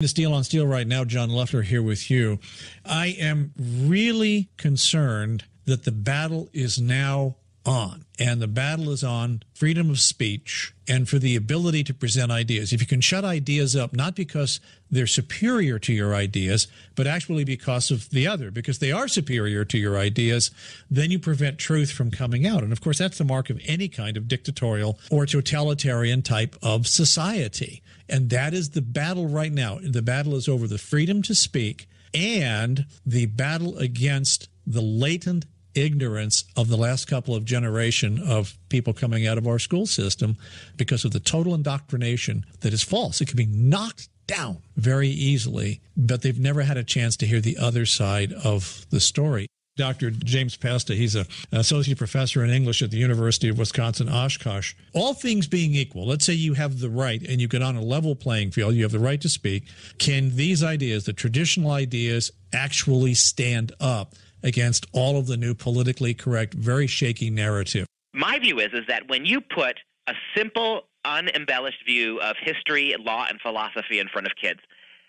Steel on Steel right now, John Leffler here with you. I am really concerned that the battle is now on, and the battle is on freedom of speech and for the ability to present ideas. If you can shut ideas up, not because they're superior to your ideas, but actually because of the other, because they are superior to your ideas, then you prevent truth from coming out. And of course, that's the mark of any kind of dictatorial or totalitarian type of society. And that is the battle right now. The battle is over the freedom to speak and the battle against the latent ignorance of the last couple of generations of people coming out of our school system because of the total indoctrination that is false. It can be knocked down very easily, but they've never had a chance to hear the other side of the story. Dr. James Pesta, he's an associate professor in English at the University of Wisconsin-Oshkosh. All things being equal, let's say you have the right and you get on a level playing field, you have the right to speak. Can these ideas, the traditional ideas, actually stand up against all of the new politically correct, very shaky narrative? My view is that when you put a simple, unembellished view of history, law, and philosophy in front of kids,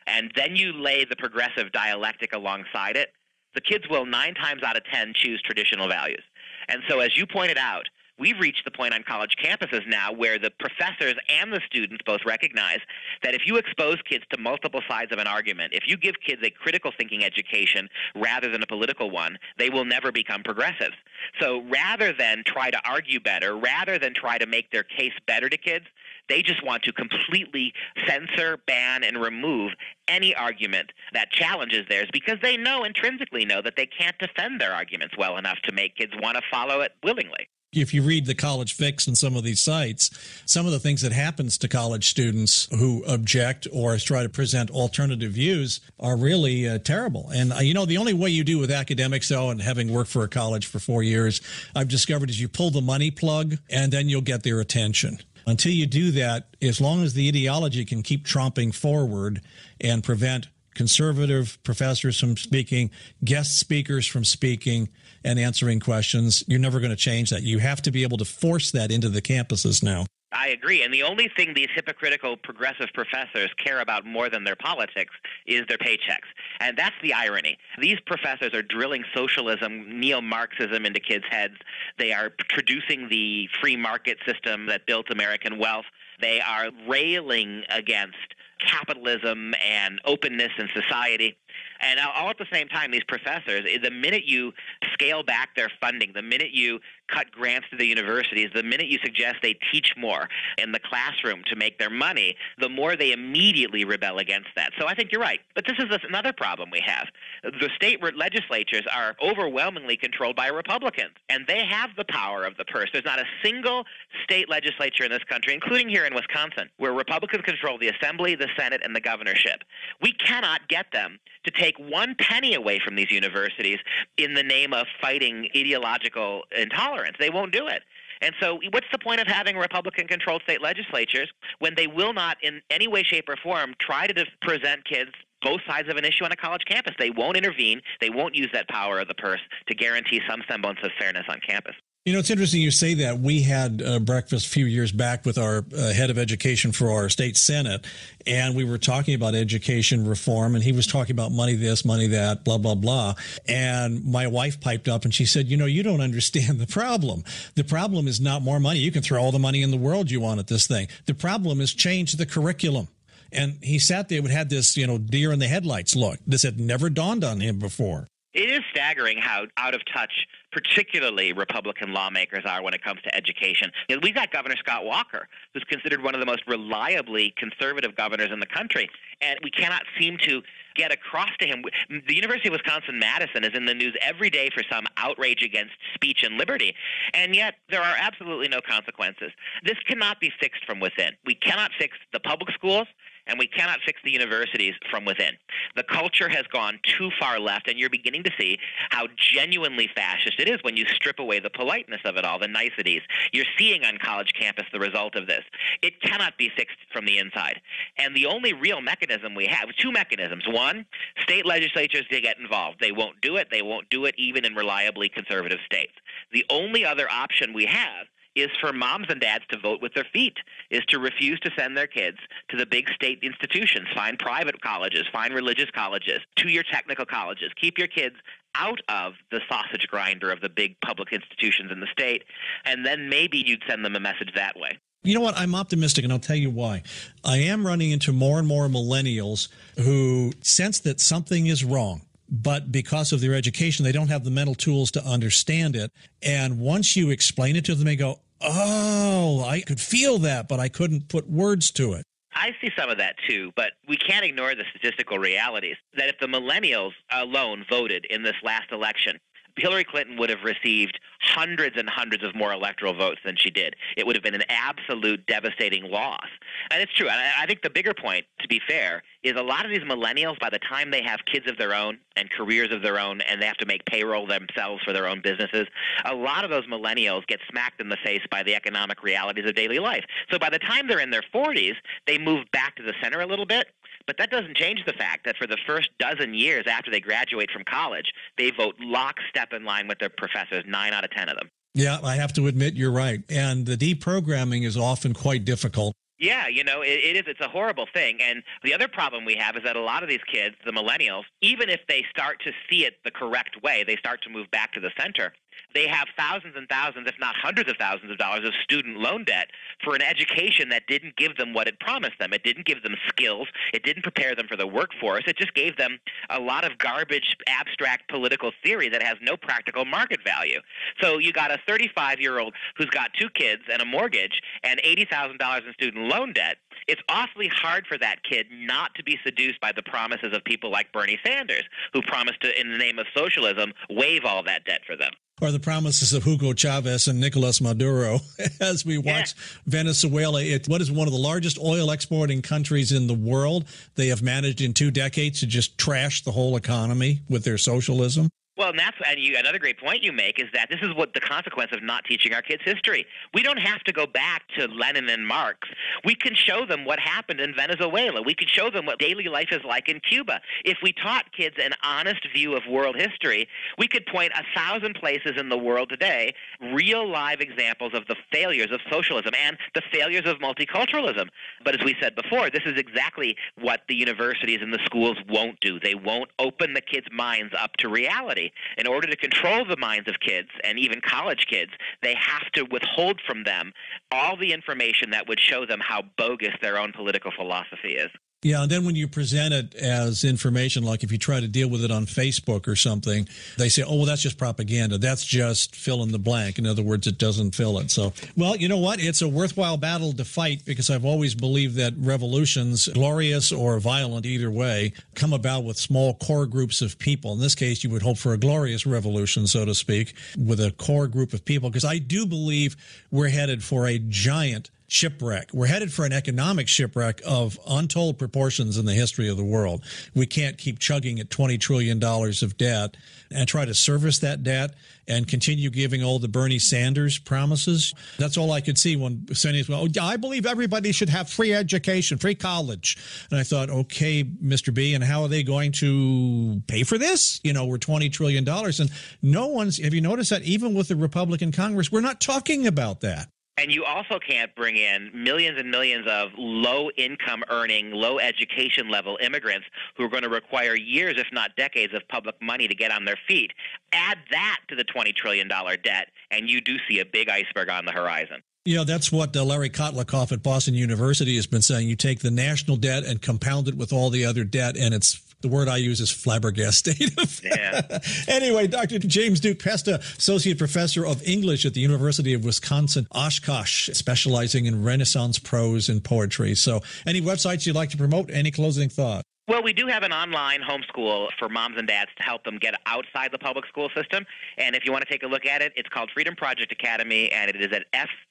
and then you lay the progressive dialectic alongside it, the kids will 9 times out of 10 choose traditional values. And so as you pointed out, we've reached the point on college campuses now where the professors and the students both recognize that if you expose kids to multiple sides of an argument, if you give kids a critical thinking education rather than a political one, they will never become progressives. So rather than try to argue better, rather than try to make their case better to kids, they just want to completely censor, ban, and remove any argument that challenges theirs because they intrinsically know that they can't defend their arguments well enough to make kids want to follow it willingly. If you read the College Fix and some of these sites, some of the things that happens to college students who object or try to present alternative views are really terrible. And, the only way you do with academics, though, and having worked for a college for 4 years, I've discovered is you pull the money plug and then you'll get their attention. Until you do that, as long as the ideology can keep tromping forward and prevent conservative professors from speaking, guest speakers from speaking and answering questions, you're never going to change that. You have to be able to force that into the campuses now. I agree. And the only thing these hypocritical progressive professors care about more than their politics is their paychecks. And that's the irony. These professors are drilling socialism, neo-Marxism into kids' heads. They are traducing the free market system that built American wealth. They are railing against capitalism and openness in society. And all at the same time, these professors, the minute you scale back their funding, the minute you cut grants to the universities, the minute you suggest they teach more in the classroom to make their money, the more they immediately rebel against that. So I think you're right. But this is another problem we have. The state legislatures are overwhelmingly controlled by Republicans, and they have the power of the purse. There's not a single state legislature in this country, including here in Wisconsin, where Republicans control the Assembly, the Senate, and the governorship. We cannot get them to take 1 penny away from these universities in the name of fighting ideological intolerance. They won't do it. And so what's the point of having Republican-controlled state legislatures when they will not in any way, shape, or form try to present kids both sides of an issue on a college campus? They won't intervene. They won't use that power of the purse to guarantee some semblance of fairness on campus. It's interesting you say that. We had breakfast a few years back with our head of education for our state senate, and we were talking about education reform, and he was talking about money this, money that, blah, blah, blah. And my wife piped up and she said, you don't understand the problem. The problem is not more money. You can throw all the money in the world you want at this thing. The problem is change the curriculum. And he sat there and had this, deer in the headlights look. This had never dawned on him before. It is staggering how out of touch particularly Republican lawmakers are when it comes to education. We've got Governor Scott Walker, who's considered one of the most reliably conservative governors in the country, and we cannot seem to get across to him. The University of Wisconsin-Madison is in the news every day for some outrage against speech and liberty, and yet there are absolutely no consequences. This cannot be fixed from within. We cannot fix the public schools, and we cannot fix the universities from within. The culture has gone too far left, and you're beginning to see how genuinely fascist it is when you strip away the politeness of it all, the niceties. You're seeing on college campus the result of this. It cannot be fixed from the inside. And the only real mechanism we have, 2 mechanisms. One, state legislatures to get involved. They won't do it. They won't do it even in reliably conservative states. The only other option we have is for moms and dads to vote with their feet, is to refuse to send their kids to the big state institutions. Find private colleges, find religious colleges, two-year technical colleges. Keep your kids out of the sausage grinder of the big public institutions in the state, and then maybe you'd send them a message that way. You know what? I'm optimistic, and I'll tell you why. I am running into more and more millennials who sense that something is wrong, but because of their education, they don't have the mental tools to understand it. And once you explain it to them, they go, oh, I could feel that, but I couldn't put words to it. I see some of that too, but we can't ignore the statistical realities that if the millennials alone voted in this last election, Hillary Clinton would have received hundreds and hundreds of more electoral votes than she did. It would have been an absolute devastating loss. And it's true. And I think the bigger point, to be fair, is a lot of these millennials, by the time they have kids of their own and careers of their own and they have to make payroll themselves for their own businesses, a lot of those millennials get smacked in the face by the economic realities of daily life. So by the time they're in their 40s, they move back to the center a little bit. But that doesn't change the fact that for the first dozen years after they graduate from college, they vote lockstep in line with their professors, 9 out of 10 of them. Yeah, I have to admit you're right. And the deprogramming is often quite difficult. Yeah, you know, it is. It's a horrible thing. And the other problem we have is that a lot of these kids, the millennials, even if they start to see it the correct way, they start to move back to the center. They have thousands and thousands, if not hundreds of thousands of dollars of student loan debt for an education that didn't give them what it promised them. It didn't give them skills. It didn't prepare them for the workforce. It just gave them a lot of garbage, abstract political theory that has no practical market value. So you got a 35-year-old who's got 2 kids and a mortgage and $80,000 in student loan debt. It's awfully hard for that kid not to be seduced by the promises of people like Bernie Sanders, who promised to, in the name of socialism, waive all that debt for them. Or the promises of Hugo Chavez and Nicolas Maduro as we watch Venezuela. What is one of the largest oil exporting countries in the world? They have managed in 2 decades to just trash the whole economy with their socialism. Well, another great point you make is that this is what the consequence of not teaching our kids history. We don't have to go back to Lenin and Marx. We can show them what happened in Venezuela. We can show them what daily life is like in Cuba. If we taught kids an honest view of world history, we could point 1,000 places in the world today, real live examples of the failures of socialism and the failures of multiculturalism. But as we said before, this is exactly what the universities and the schools won't do. They won't open the kids' minds up to reality. In order to control the minds of kids and even college kids, they have to withhold from them all the information that would show them how bogus their own political philosophy is. Yeah, and then when you present it as information, like if you try to deal with it on Facebook or something, they say, oh, well, that's just propaganda. That's just fill in the blank. In other words, it doesn't fill it. So, well, you know what? It's a worthwhile battle to fight because I've always believed that revolutions, glorious or violent either way, come about with small core groups of people. In this case, you would hope for a glorious revolution, so to speak, with a core group of people, because I do believe we're headed for a giant shipwreck. We're headed for an economic shipwreck of untold proportions in the history of the world. We can't keep chugging at $20 trillion of debt and try to service that debt and continue giving all the Bernie Sanders promises. That's all I could see when Sandy was, well, I believe everybody should have free education, free college. And I thought, okay, Mr. B, and how are they going to pay for this? You know, we're $20 trillion. And have you noticed that even with the Republican Congress, we're not talking about that? And you also can't bring in millions and millions of low-income earning, low-education level immigrants who are going to require years, if not decades, of public money to get on their feet. Add that to the $20 trillion debt, and you do see a big iceberg on the horizon. You know, that's what Larry Kotlikoff at Boston University has been saying. You take the national debt and compound it with all the other debt, and the word I use is flabbergasted. Yeah. Anyway, Dr. James Duke Pesta, Associate Professor of English at the University of Wisconsin, Oshkosh, specializing in Renaissance prose and poetry. So any websites you'd like to promote? Any closing thought? Well, we do have an online homeschool for moms and dads to help them get outside the public school system. And if you want to take a look at it, it's called Freedom Project Academy, and it is at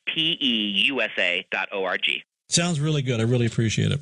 fpeusa.org. Sounds really good. I really appreciate it.